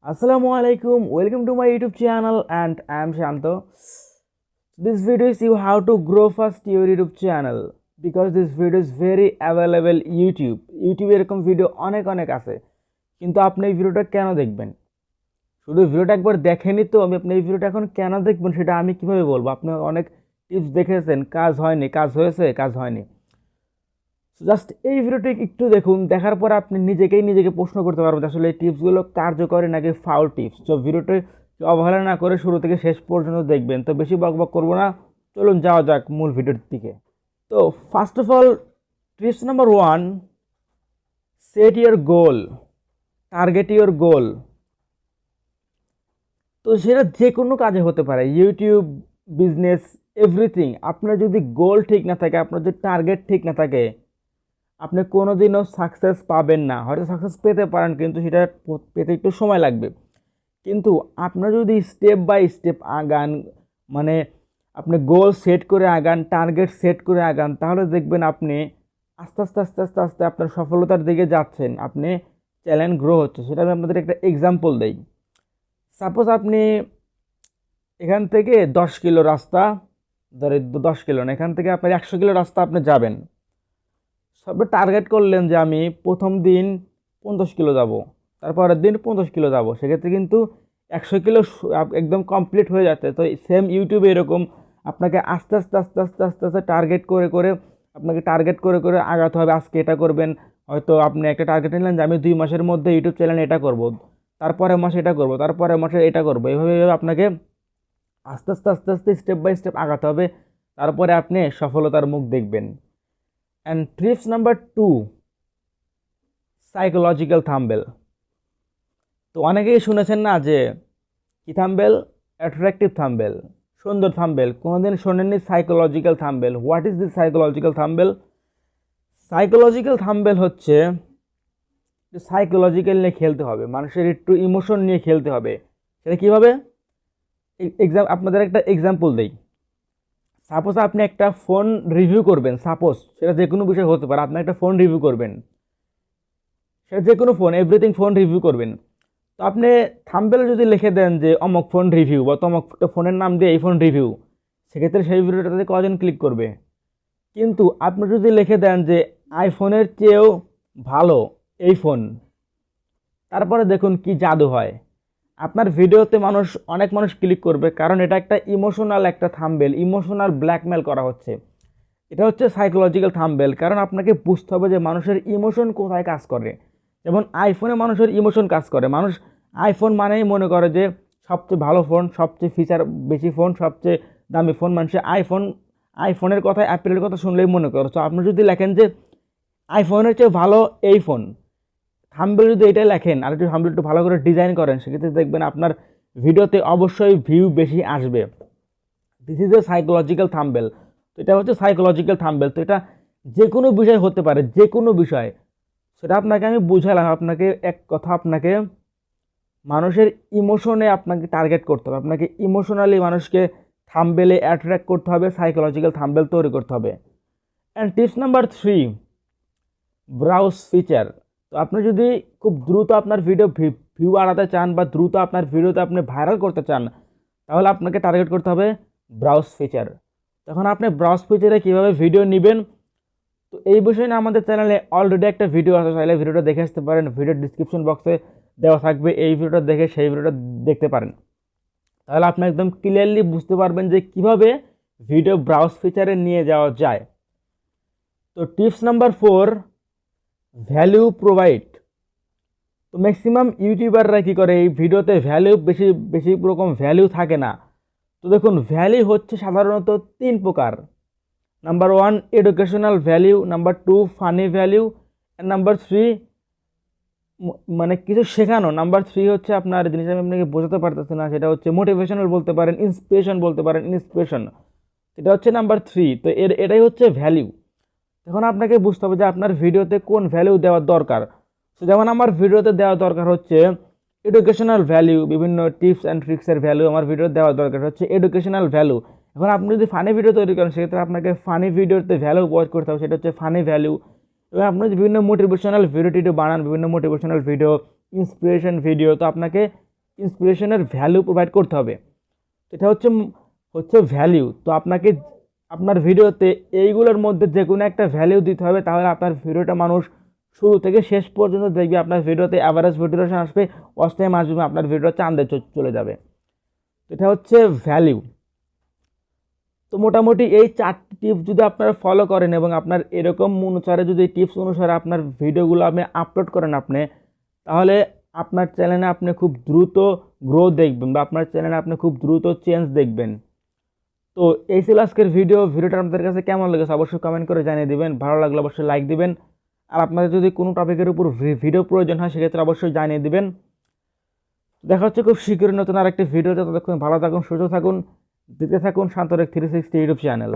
Assalamualaikum, welcome to my YouTube channel and I am Shanto. This video is you how to grow fast your YouTube channel because this video is very available YouTube এরকম video অনেক আছে কিন্তু আপনি এই ভিডিওটা কেন দেখবেন শুধু ভিডিওটা একবার দেখেনই তো আপনি এই ভিডিওটা এখন কেন দেখবেন সেটা আমি কিভাবে বলবো আপনি অনেক টিপস দেখেছেন কাজ হয়নি কাজ হয়েছে কাজ হয়নি জাস্ট এই ভিডিওটি একটু দেখুন দেখার পর আপনি নিজেকে প্রশ্ন করতে পারবেন আসলে এই টিপসগুলো কার্যকরী নাকি ফাউল টিপস তো ভিডিওটি অবহেলা না করে শুরু থেকে শেষ পর্যন্ত দেখবেন তো বেশি বকবক করবো না চলুন যাওয়া যাক মূল ভিডিওর দিকে তো first of all tips number 1 set your goal target your goal তো সেটা যে কোনো কাজে হতে পারে ইউটিউব বিজনেস এভরিথিং আপনার যদি গোল ঠিক না থাকে আপনার যদি টার্গেট ঠিক না থাকে আপনি কোনোদিনও সাকসেস পাবেন না হয়তো সাকসেস পেতে পারেন কিন্তু সেটা পেতে একটু সময় লাগবে কিন্তু আপনার যদি স্টেপ বাই স্টেপ আগান মানে আপনি গোল সেট করে আগান টার্গেট সেট করে আগান তাহলে দেখবেন আপনি আস্তে আপনার সফলতার দিকে যাচ্ছেন আপনি চ্যালেঞ্জ গ্রো হচ্ছে সেটা আমি আপনাদের একটা এক্সাম্পল দেই সাপোজ আপনি এখান থেকে 10 কিলো রাস্তা ধরে 10 কিলো না এখান থেকে আপনার 100 কিলো রাস্তা আপনি যাবেন সবে টার্গেট করলেন যে আমি প্রথম দিন 50 কিলো যাব তারপরের দিন 50 কিলো যাব সেক্ষেত্রে কিন্তু 100 কিলো একদম কমপ্লিট হয়ে যাচ্ছে তো সেম ইউটিউবে এরকম আপনাকে আস্তে টার্গেট করে আপনাকে টার্গেট করে আগাতে হবে আজকে এটা করবেন হয়তো আপনি একটা টার্গেট নিলেন যে আমি 2 মাসের মধ্যে ইউটিউব চ্যানেল এটা করব তারপরে মাসে এটা করব তারপরে মাসে এটা করব এভাবে আপনাকে আস্তে স্টেপ বাই স্টেপ আগাতে হবে তারপরে আপনি সফলতার মুখ দেখবেন and tips number 2 psychological thumbnail তো অনেকেই শুনেছেন না যে কি থাম্বনেল অ্যাট্রাকটিভ থাম্বনেল সুন্দর থাম্বনেল কোনোদিন শোনেননি psychological thumbnail what is this psychological thumbnail psychological thumbnail হচ্ছে সাইকোলজিক্যাল নিয়ে খেলতে হবে মানুষের একটু ইমোশন নিয়ে খেলতে হবে সেটা কীভাবে আপনাদের একটা এক্সাম্পল দেই সাপোজ আপনি একটা ফোন রিভিউ করবেন সাপোজ সেটা যে কোনো বিষয় হতে পারে আপনি একটা ফোন রিভিউ করবেন সেটা যে কোনো ফোন এভরিথিং ফোন রিভিউ করবেন তো আপনি থাম্বনেলে যদি লিখে দেন যে অমুক ফোন রিভিউ বা তমুক ফোনের নাম দিয়ে এই ফোন রিভিউ সেক্ষেত্রে সেই ভিডিওটাতে কজন ক্লিক করবে কিন্তু আপনি যদি লিখে দেন যে আইফোনের চেয়েও ভালো এই ফোন তারপরে দেখুন কি জাদু হয় আপনার ভিডিওতে অনেক মানুষ ক্লিক করবে কারণ এটা একটা ইমোশনাল একটা থাম্বনেল ইমোশনাল ব্ল্যাকমেল করা হচ্ছে এটা হচ্ছে সাইকোলজিক্যাল থাম্বনেল কারণ আপনাকে বুঝতে হবে যে মানুষের ইমোশন কোথায় কাজ করে যেমন আইফোনে মানুষের ইমোশন কাজ করে মানুষ আইফোন মানেই মনে করে যে সবচেয়ে ভালো ফোন সবচেয়ে ফিচার বেশি ফোন সবচেয়ে দামি ফোন মানুষের আইফোনের কথা অ্যাপেলের কথা শুনলেই মনে করে তো আপনি যদি লেখেন যে আইফোনের চেয়ে ভালো এই ফোন থাম্বনেল যদি এটাই লেখেন আর একটু থাম্বনেল একটু ভালো করে ডিজাইন করেন সেক্ষেত্রে দেখবেন আপনার ভিডিওতে অবশ্যই ভিউ বেশি আসবে this is a psychological thumbnail তো এটা হচ্ছে সাইকোলজিক্যাল থাম্বনেল তো এটা যে কোনো বিষয় হতে পারে যে কোনো বিষয় সেটা আপনাকে আমি বুঝালাম আপনাকে এক কথা আপনাকে মানুষের ইমোশনে আপনাকে টার্গেট করতে হবে আপনাকে ইমোশনালি মানুষকে থাম্বনেলে অ্যাট্রাক্ট করতে হবে সাইকোলজিক্যাল থাম্বনেল তৈরি করতে হবে and tips number 3 browse feature তো আপনি যদি খুব দ্রুত আপনার ভিউ বাড়াতে চান বা দ্রুত আপনার ভিডিওতে আপনি ভাইরাল করতে চান তাহলে আপনাকে টার্গেট করতে হবে ব্রাউজ ফিচার তখন আপনি ব্রাউজ ফিচারে কীভাবে ভিডিও নেবেন তো এই বিষয়ে না আমাদের চ্যানেলে অলরেডি একটা ভিডিও আছে চাইলে ভিডিওটা দেখে আসতে পারেন ভিডিওর ডিসক্রিপশন বক্সে দেওয়া থাকবে এই ভিডিওটা দেখে সেই ভিডিওটা দেখতে পারেন তাহলে আপনি একদম ক্লিয়ারলি বুঝতে পারবেন যে কিভাবে ভিডিও ব্রাউজ ফিচারে নিয়ে যাওয়া যায় তো টিপস নাম্বার 4 ভ্যালু প্রোভাইড তো ম্যাক্সিমাম ইউটিউবাররা কী করে এই ভিডিওতে ভ্যালু বেশি রকম ভ্যালু থাকে না তো দেখুন ভ্যালু হচ্ছে সাধারণত 3 প্রকার number 1 educational value number 2 funny value and number 3 মানে কিছু শেখানো নাম্বার 3 হচ্ছে আপনার জিনিস আমি আপনাকে বোঝাতে পারতেছি না সেটা হচ্ছে মোটিভেশনাল বলতে পারেন ইন্সপিরেশন বলতে পারেন ইন্সপিরেশন এটা হচ্ছে নাম্বার 3 তো এটাই হচ্ছে ভ্যালু এখন আপনাকে বুঝতে হবে যে আপনার ভিডিওতে কোন ভ্যালু দেওয়ার দরকার তো যেমন আমার ভিডিওতে দেওয়া দরকার হচ্ছে এডুকেশনাল ভ্যালু বিভিন্ন টিপস অ্যান্ড ট্রিক্সের ভ্যালু আমার ভিডিওতে দেওয়া দরকার হচ্ছে এডুকেশনাল ভ্যালু এখন আপনি যদি ফানি ভিডিও তৈরি করেন সেক্ষেত্রে আপনাকে ফানি ভিডিওতে ভ্যালু প্রোভাইড করতে হবে সেটা হচ্ছে ফানি ভ্যালু এবং আপনি যদি বিভিন্ন মোটিভেশনাল ভিডিও বানান বিভিন্ন মোটিভেশনাল ভিডিও ইন্সপিরেশন ভিডিও তো আপনাকে ইন্সপিরেশনের ভ্যালু প্রোভাইড করতে হবে। এটা হচ্ছে হচ্ছে ভ্যালিউ। তো আপনাকে আপনার ভিডিওতে এইগুলোর মধ্যে যে কোনো একটা ভ্যালিউ দিতে হবে, তাহলে আপনার ভিডিওটা মানুষ শুরু থেকে শেষ পর্যন্ত দেখবে। আপনার ভিডিওতে অ্যাভারেজ ভিডিওশন আসবে, ওয়াচ টাইম আসবে, আপনার ভিডিও চাঁদে চলে যাবে। এটা হচ্ছে ভ্যালিউ। তো মোটামুটি এই 4টি টিপস যদি আপনারা ফলো করেন এবং আপনার এরকম অনুসারে যদি টিপস অনুসারে আপনার ভিডিওগুলো আপনি আপলোড করেন তাহলে আপনার চ্যানেলে আপনি খুব দ্রুত গ্রো দেখবেন, বা আপনার চ্যানেলে আপনি খুব দ্রুত চেঞ্জ দেখবেন। তো এই ছিল আজকের ভিডিওটা আপনাদের কাছে কেমন লেগেছে অবশ্যই কমেন্ট করে জানিয়ে দিবেন। ভালো লাগলে অবশ্যই লাইক দিবেন। আর আপনাদের যদি কোনো টপিকের উপর ভিডিও প্রয়োজন হয় সেক্ষেত্রে অবশ্যই জানিয়ে দিবেন। দেখা হচ্ছে খুব শীঘ্রই নতুন আরেকটি ভিডিওতে। ততক্ষণ ভালো থাকুন, সুস্থ থাকুন, দেখতে থাকুন শান্তরেক 360 ইউটিউব চ্যানেল।